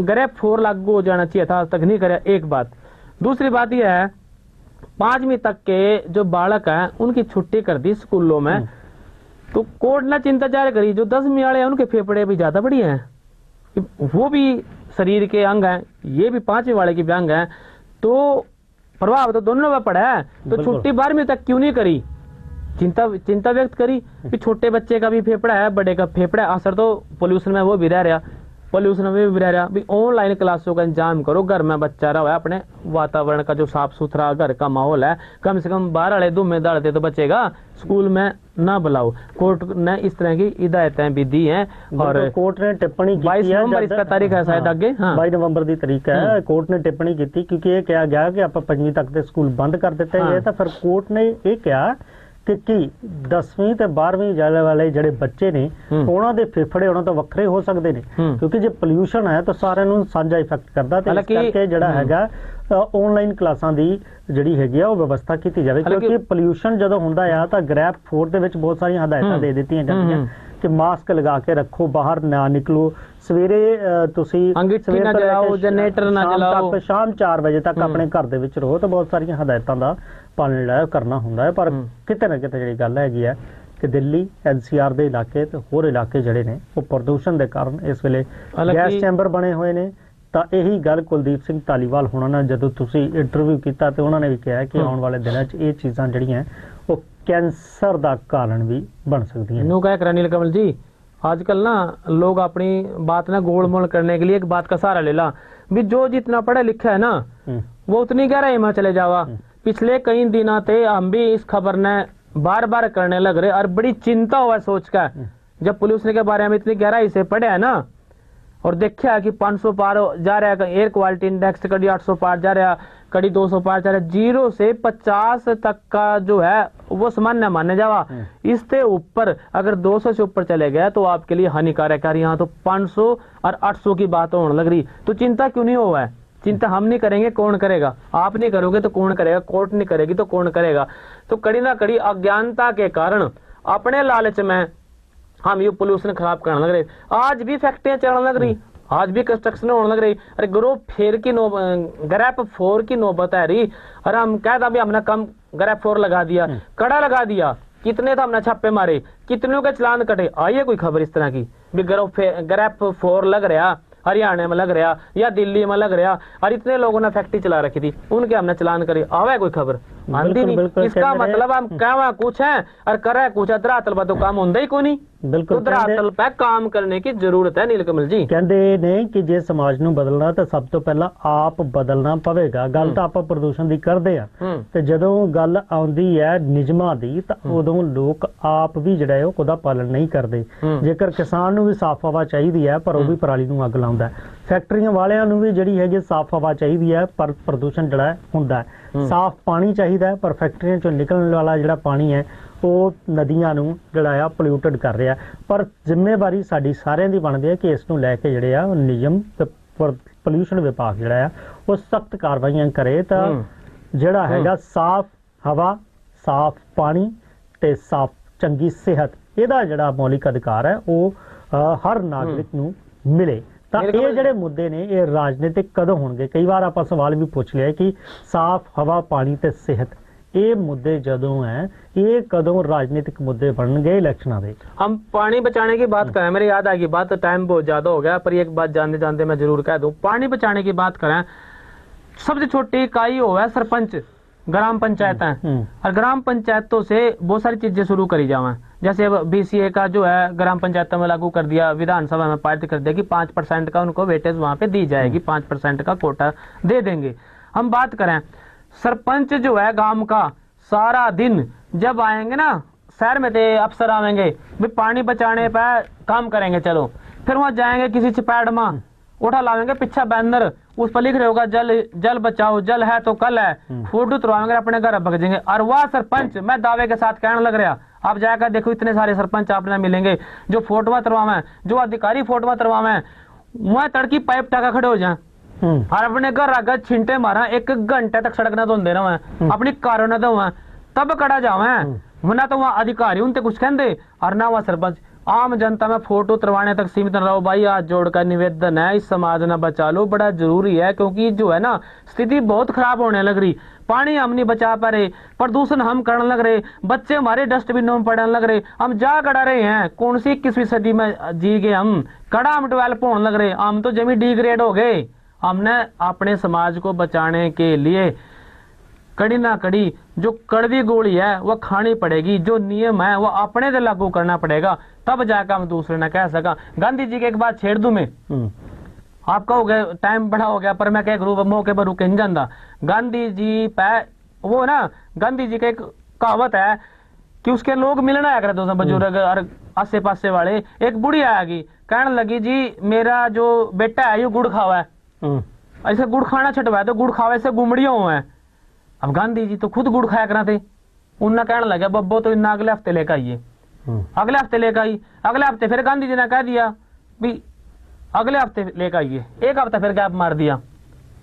ग्रैप 4 लागू हो जाना चाहिए था, आज तक नहीं करे, एक बात। दूसरी बात यह है 5वीं तक के जो बालक है उनकी छुट्टी कर दी स्कूलों में, तो कोर्ट ने चिंता जाहिर करी जो 10वीं वाले हैं उनके फेफड़े भी ज्यादा बढ़िया हैं, वो भी शरीर के अंग हैं, ये भी 5वीं वाले के भी अंग हैं, तो प्रभाव तो दोनों में पड़ा है। तो छुट्टी 12वीं तक क्यों नहीं करी? चिंता व्यक्त करी कि छोटे बच्चे का भी फेफड़ा है, बड़े का फेफड़ा है, असर तो पोल्यूशन में वो भी रह रहा, पोल्यूशन में भी रह रहा। भी ऑनलाइन क्लासों का इंतजाम करो, घर में बच्चा रहा है, अपने वातावरण का जो साफ सुथरा घर का माहौल है, कम से कम बाहर वाले धुएं डालते तो बचेगा, स्कूल में ना बुलाओ। कोर्ट ने इस तरह की हिदायतें भी दी हैं और कोर्ट ने टिप्पणी 22 नवंबर इसका तारीख है शायद आगे। हाँ 22 नवंबर की तारीख है। कोर्ट ने टिप्पणी की क्योंकि ये कहा गया कि आप 5वीं तक के स्कूल बंद कर दिते गए। तो फिर कोर्ट ने ये कहा कि 10वीं ਤੇ 12ਵੀਂ ਜਾਣੇ ਵਾਲੇ ਜਿਹੜੇ ਬੱਚੇ ਨੇ ਉਹਨਾਂ ਦੇ ਫੇਫੜੇ ਉਹਨਾਂ ਤੋਂ ਵੱਖਰੇ ਹੋ ਸਕਦੇ ਨੇ ਕਿਉਂਕਿ ਜੇ ਪੋਲਿਊਸ਼ਨ ਹੈ ਤਾਂ ਸਾਰਿਆਂ ਨੂੰ ਸਾਂਝਾ ਇਫੈਕਟ ਕਰਦਾ ਤੇ ਇਸ ਕਰਕੇ ਜਿਹੜਾ ਹੈਗਾ ਆਨਲਾਈਨ ਕਲਾਸਾਂ ਦੀ ਜਿਹੜੀ ਹੈਗੀ ਆ ਉਹ ਵਿਵਸਥਾ ਕੀਤੀ ਜਾਵੇ ਕਿਉਂਕਿ ਪੋਲਿਊਸ਼ਨ ਜਦੋਂ ਹੁੰਦਾ ਆ ਤਾਂ ਗ੍ਰੈਪ 4 ਦੇ ਵਿੱਚ ਬਹੁਤ ਸਾਰੀਆਂ ਹਦਾਇਤਾਂ ਦੇ ਦਿੱਤੀਆਂ ਜਾਂਦੀਆਂ कि मास्क लगा के रखो, बाहर ना निकलो, सवेरे तुसी अंगीठी ना जलाओ, जनरेटर ना जलाओ, शाम 4 वजे तक अपने घर दे विच रहो। तो बहुत सारियां हदायतां दा पालन ਜਿਹੜਾ ਕਰਨਾ ਹੁੰਦਾ ਹੈ ਪਰ ਕਿਤੇ ਨਾ ਕਿਤੇ ਜਿਹੜੀ ਗੱਲ ਹੈਗੀ ਹੈ ਕਿ ਦਿੱਲੀ NCR ਦੇ ਇਲਾਕੇ ਤੇ ਹੋਰ ਇਲਾਕੇ ਜਿਹੜੇ ਨੇ ਉਹ ਪ੍ਰਦੂਸ਼ਣ ਦੇ ਕਾਰਨ ਇਸ ਵੇਲੇ ਗੈਸ ਚੈਂਬਰ ਬਣੇ ਹੋਏ ਨੇ। ਤਾਂ ਇਹੀ ਗੱਲ ਕੁਲਦੀਪ ਸਿੰਘ ਧਾਲੀਵਾਲ ਹੋਣਾ ਨਾਲ ਜਦੋਂ ਤੁਸੀਂ ਇੰਟਰਵਿਊ ਕੀਤਾ ਤੇ ਉਹਨਾਂ ਨੇ ਵੀ ਕਿਹਾ ਕਿ ਆਉਣ ਵਾਲੇ ਦਿਨਾਂ 'ਚ ਇਹ ਚੀਜ਼ਾਂ ਜਿਹੜੀਆਂ ਉਹ कैंसर का कारण भी बन सकती है। यूं कह नील कमल जी आजकल ना लोग अपनी बात ना गोलमोल करने के लिए एक बात का सहारा ले ला भी जो जितना पढ़ा लिखा है ना वो उतनी गहराई में चले जावा। पिछले कई दिनों ते हम भी इस खबर ने बार बार करने लग रहे और बड़ी चिंता हुआ सोच कर जब पुलिस के बारे में इतनी गहराई से पढ़े है ना और देखा कि 500 पार जा रहा है एयर क्वालिटी इंडेक्स, कड़ी 800 पार जा रहा, कड़ी 200 पार जा रहा, 0 से 50 तक का जो है वो सामान्य माने जावा। इससे ऊपर अगर 200 से ऊपर चले गया तो आपके लिए हानिकारक है। यहाँ तो 500 और 800 की बात होने लग रही तो चिंता क्यों नहीं हुआ है? चिंता हम नहीं करेंगे कौन करेगा? आप नहीं करोगे तो कौन करेगा? कोर्ट नहीं करेगी तो कौन करेगा? तो कड़ी ना कड़ी अज्ञानता के कारण अपने लालच में हम ये पोल्यूशन खराब करने लग रहे। आज भी फैक्ट्रियां चलने लग रही, आज भी कंस्ट्रक्शन होने लग रही। अरे ग्रैप 4 की नौबत है रही। अरे हम कहता अभी हमने कम ग्रैप 4 लगा दिया, कड़ा लगा दिया, कितने तो हमने छापे मारे, कितनों के चलान कटे। आइए कोई खबर इस तरह की भी ग्रैप 4 लग रहा हरियाणा में लग रहा या दिल्ली में लग रहा और इतने लोगों ने फैक्ट्री चला रखी थी उनके हमने चलान करे। आवे कोई खबर आंधी नहीं। इसका मतलब हम कहवा कुछ है और करे कुछ है। धरातल पर तो काम होंदा ही कोई नहीं। बिल्कुल धरातल पे काम करने की जरूरत है। नीलकमल जी कहते ने कि जे समाज ਨੂੰ ਬਦਲਣਾ ਤਾਂ ਸਭ ਤੋਂ ਪਹਿਲਾਂ ਆਪ ਬਦਲਣਾ ਪਵੇਗਾ। ਗੱਲ ਤਾਂ ਆਪਾਂ ਪ੍ਰਦੂਸ਼ਣ ਦੀ ਕਰਦੇ ਆ ਤੇ ਜਦੋਂ ਗੱਲ ਆਉਂਦੀ ਹੈ ਨਿਯਮਾਂ ਦੀ ਤਾਂ ਉਦੋਂ ਲੋਕ ਆਪ ਵੀ ਜਿਹੜਾ ਉਹ ਉਹਦਾ ਪਾਲਣ ਨਹੀਂ ਕਰਦੇ। ਜੇਕਰ ਕਿਸਾਨ ਨੂੰ ਵੀ ਸਾਫ਼ ਹਵਾ ਚਾਹੀਦੀ ਹੈ ਪਰ ਉਹ ਵੀ ਪਰਾਲੀ ਨੂੰ ਅੱਗ ਲਾਉਂਦਾ, ਫੈਕਟਰੀਆਂ ਵਾਲਿਆਂ ਨੂੰ ਵੀ ਜਿਹੜੀ ਹੈਗੀ ਸਾਫ਼ ਹਵਾ ਚਾਹੀਦੀ ਹੈ ਪਰ ਪ੍ਰਦੂਸ਼ਣ ਜਿਹੜਾ ਹੁੰਦਾ, ਸਾਫ਼ ਪਾਣੀ ਚਾਹੀਦਾ ਪਰ ਫੈਕਟਰੀਆਂ ਚੋਂ ਨਿਕਲਣ ਵਾਲਾ ਜਿਹੜਾ ਪਾਣੀ ਹੈ ਉਹ ਨਦੀਆਂ ਨੂੰ ਜਿਹੜਾ ਆ ਪੋਲਿਊਟਡ ਕਰ ਰਿਹਾ। ਪਰ ਜ਼ਿੰਮੇਵਾਰੀ ਸਾਡੀ ਸਾਰਿਆਂ ਦੀ ਬਣਦੀ ਹੈ ਕਿ ਇਸ ਨੂੰ ਲੈ ਕੇ ਜਿਹੜੇ ਆ ਨਿਯਮ ਤੇ ਪੋਲਿਊਸ਼ਨ ਵਿਭਾਗ ਜਿਹੜਾ ਆ ਉਹ ਸਖਤ ਕਾਰਵਾਈਆਂ ਕਰੇ ਤਾਂ ਜਿਹੜਾ ਹੈਗਾ ਸਾਫ਼ ਹਵਾ, ਸਾਫ਼ ਪਾਣੀ ਤੇ ਸਾਫ਼ ਚੰਗੀ ਸਿਹਤ ਇਹਦਾ ਜਿਹੜਾ ਮੌਲਿਕ ਅਧਿਕਾਰ ਹੈ ਉਹ ਹਰ ਨਾਗਰਿਕ ਨੂੰ ਮਿਲੇ। ਤਾਂ ਇਹ ਜਿਹੜੇ ਮੁੱਦੇ ਨੇ ਇਹ ਰਾਜਨੀਤਿਕ ਕਦੋਂ ਹੋਣਗੇ? ਕਈ ਵਾਰ ਆਪਾਂ ਸਵਾਲ ਵੀ ਪੁੱਛ ਲਿਆ ਕਿ ਸਾਫ਼ ਹਵਾ, ਪਾਣੀ ਤੇ ਸਿਹਤ ये मुद्दे जदों हैं ये कदों राजनीतिक मुद्दे बन गए इलेक्शनां दे। हम पानी बचाने की बात करें, मेरे याद आ गई बात, टाइम बहुत ज्यादा हो गया पर एक बात जानते जानते मैं जरूर कह दूं। पानी बचाने की बात करें, सबसे छोटी इकाई हो है सरपंच, ग्राम पंचायत है और ग्राम पंचायतों से बहुत सारी चीजें शुरू करी जावे। जैसे अब BCA का जो है ग्राम पंचायतों में लागू कर दिया, विधानसभा में पारित कर दिया कि 5% का उनको वेटेज वहां पे दी जाएगी, 5% का कोटा दे देंगे। हम बात करें सरपंच जो है गांव का सारा दिन जब आएंगे ना शहर में थे अफसर आएंगे भी पानी बचाने पर काम करेंगे, चलो फिर वहां जाएंगे किसी चपैड में उठा लावेंगे पीछा बैनर उस पर लिख रहे होगा जल बचाओ, जल है तो कल है, फोटो उतरवाएंगे अपने घर भग जाएंगे। और वह सरपंच मैं दावे के साथ कहने लग रहा, आप जाकर देखो इतने सारे सरपंच आपने मिलेंगे जो फोटो तरवावे, जो अधिकारी फोटो तरवावे वहां तड़की पाइप टाका खड़े हो जाए और अपने घर आगे छिंटे मारा 1 घंटे तक सड़क ना धोंदे ना अपनी कारों ना धोवे तब कड़ा जावे। ना तो वहां अधिकारी उनते कुछ कहते और ना वहां सरपंच। आम जनता में फोटो उतरवाने तक सीमित न रहो भाई। हाथ जोड़कर निवेदन है इस समाज न बचा लो, बड़ा जरूरी है क्योंकि जो है ना स्थिति बहुत खराब होने लग रही। पानी हम नहीं बचा पा रहे, प्रदूषण हम करने लग रहे, बच्चे हमारे डस्टबिनों में पड़ने लग रहे, हम जा कड़ा रहे हैं। कौन सी 21वीं सदी में जी गए हम? कड़ा हम डेवलप होने लग रहे, हम तो जमी डिग्रेड हो गए। हमने अपने समाज को बचाने के लिए कड़ी ना कड़ी जो कड़वी गोली है वह खानी पड़ेगी, जो नियम है वह अपने से लागू करना पड़ेगा, तब जाकर हम दूसरे ना कह सका। गांधी जी की एक बात छेड़ दूं मैं, आपका हो गया टाइम बड़ा हो गया पर मैं कह ग्रुप मौके पर रुके नहीं जाता। गांधी जी पे वो ना गांधी जी का एक कहावत है कि उसके लोग मिलना आया करे दोस्तों, बुजुर्ग और आसे पासे वाले। एक बुढ़ी आएगी, कहने लगी जी मेरा जो बेटा है ये गुड़ खावा है, ऐसे गुड़ खाना छटवा तो गुड़ खावे से गुमड़ियों हुए हैं। अब गांधी जी तो खुद गुड़ खाया करा थे, उनने कहने लगे बब्बो तो इन्ना अगले हफ्ते लेकर आइए। अगले हफ्ते लेकर आई, अगले हफ्ते फिर गांधी जी ने कह दिया भी अगले हफ्ते लेकर आइए। एक हफ्ता फिर गैप मार दिया,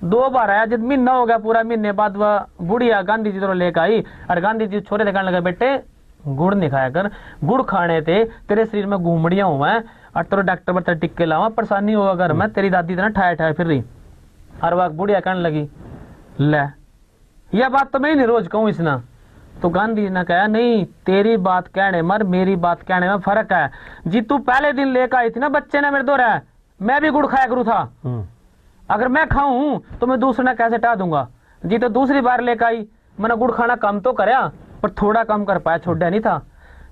2 बार आया, जब महीना हो गया पूरा, महीने बाद वह बुढ़िया गांधी जी तो लेकर आई। और गांधी जी छोरे से कहने लगे बेटे गुड़ नहीं खाया कर, गुड़ खाने थे तेरे शरीर में घूमड़ियां हुआ है और तेरे डॉक्टर पर टिक्के लावा, परेशानी होगा घर में, तेरी दादी तरह ठाए ठाए फिर रही। और वह बुढ़िया कहने लगी ले यह बात तो मैं नहीं रोज कहूं इसना। तो गांधी जी ने कहा नहीं, तेरी बात कहने मर मेरी बात कहने में फर्क है जी। तू पहले दिन लेकर आई थी ना बच्चे ने मेरे दो रहा, मैं भी गुड़ खाया करूँ था, अगर मैं खाऊं तो मैं दूसरे ने कैसे हटा दूंगा जी। तो दूसरी बार लेकर आई, मैंने गुड़ खाना कम तो करया पर थोड़ा कम कर पाया, छोड़ा नहीं था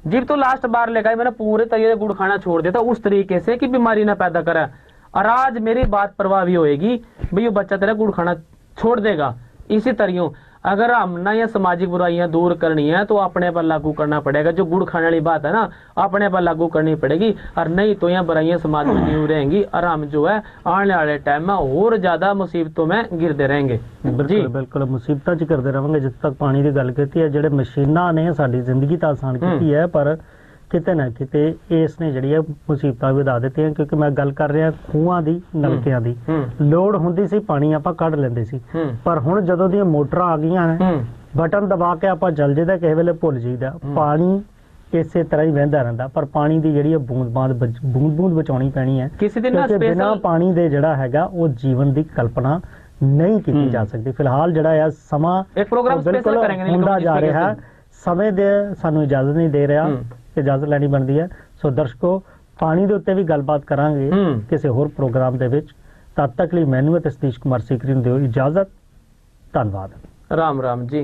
जी। तो लास्ट बार लेकर आई, मैंने पूरे तरीके से गुड़ खाना छोड़ दिया था उस तरीके से कि बीमारी ना पैदा करे। और आज मेरी बात प्रभावी होएगी भाई, बच्चा तेरा गुड़ खाना छोड़ देगा। इसी तरह अगर हमने ये सामाजिक बुराइयां दूर करनी है तो अपने पर लागू करना पड़ेगा। जो गुड़ खाने वाली बात है ना, अपने पर लागू करनी पड़ेगी, और नहीं तो यहाँ बुराइयां समाज में नहीं रहेंगी और हम जो है आने वाले टाइम में और ज्यादा मुसीबतों में गिरते रहेंगे। बिल्कुल बिल्कुल मुसीबतां च करते रहेंगे। जिस तक पानी की गल की है, ਜਿਹੜੇ मशीनां ने साडी जिंदगी तो आसान की है, पर किते ना किते इसने ਜਿਹੜੀਆਂ ਮੁਸੀਬਤਾਂ ਵਧਾ ਦਿੱਤੀਆਂ। क्योंकि मैं गल कर रहा ਖੂਹਾਂ ਦੀ, ਨਲਕਿਆਂ ਦੀ ਲੋੜ ਹੁੰਦੀ ਸੀ, ਪਾਣੀ ਆਪਾਂ ਕੱਢ ਲੈਂਦੇ ਸੀ, ਪਰ ਹੁਣ ਜਦੋਂ ਦੀਆਂ ਮੋਟਰਾਂ ਆ ਗਈਆਂ ਨੇ, ਬਟਨ ਦਬਾ ਕੇ ਆਪਾਂ ਜਲ ਜੀਦਾ, ਕਿਸੇ ਵੇਲੇ ਭੁੱਲ ਜੀਦਾ। ਪਾਣੀ ਇਸੇ ਤਰ੍ਹਾਂ ਹੀ ਵਹਿੰਦਾ ਰਹਿੰਦਾ, ਪਰ ਪਾਣੀ ਦੀ ਜਿਹੜੀ ਬੂੰਦ ਬਚਾਉਣੀ ਪੈਣੀ ਹੈ, ਕਿਉਂਕਿ ਬਿਨਾਂ ਪਾਣੀ ਦੇ ਜਿਹੜਾ ਹੈਗਾ ਉਹ ਜੀਵਨ ਦੀ ਕਲਪਨਾ ਨਹੀਂ ਕੀਤੀ ਜਾ ਸਕਦੀ। ਫਿਲਹਾਲ ਜਿਹੜਾ ਆ ਸਮਾਂ ਬਿਲਕੁਲ ਹੁੰਦਾ ਜਾ ਰਿਹਾ ਹੈ, ਸਮੇਂ ਦੇ ਸਾਨੂੰ ਇਜਾਜ਼ਤ ਨਹੀਂ ਦੇ ਰਿਹਾ, इजाजत लैनी बनती है। सो दर्शकों पानी के उत्ते भी गलबात करांगे किसी होर प्रोग्राम दे विच। तद तक लिए मैनू ते सतीश कुमार सीकरी नूं दिओ इजाजत। धन्यवाद। राम राम जी।